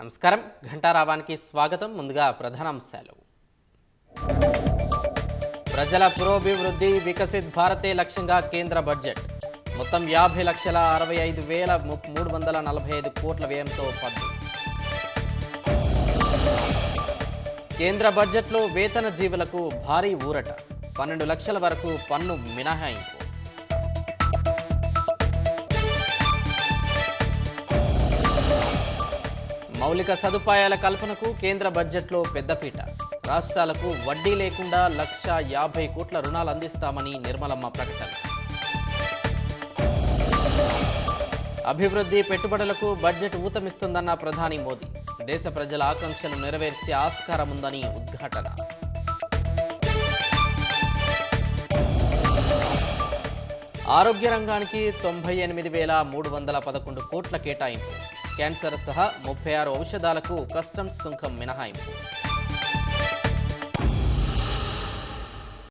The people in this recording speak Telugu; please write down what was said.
నమస్కారం. ఘంటారావానికి స్వాగతం. ముందుగా ప్రధానాంశాలు. ప్రజల పురోభివృద్ధి వికసిత్ భారతే లక్ష్యంగా కేంద్ర బడ్జెట్. మొత్తం 50,65,345 కోట్ల వ్యయంతో పద్దు. కేంద్ర బడ్జెట్లో వేతన జీవులకు భారీ ఊరట. 12 లక్షల వరకు పన్ను మినహాయింపు. మౌలిక సదుపాయాల కల్పనకు కేంద్ర బడ్జెట్లో పెద్దపీట. రాష్ట్రాలకు వడ్డీ లేకుండా 1,50,000 కోట్ల రుణాలు అందిస్తామని నిర్మలమ్మ ప్రకటన. అభివృద్ధి పెట్టుబడులకు బడ్జెట్ ఊతమిస్తుందన్న ప్రధాని మోదీ. దేశ ప్రజల ఆకాంక్షలు నెరవేర్చే ఆస్కారం ఉందని ఉద్ఘాటన. ఆరోగ్య రంగానికి 98,311 కోట్ల కేటాయింపు. క్యాన్సర్ సహా 36 ఔషధాలకు కస్టమ్స్ సుంకం మినహాయింపు.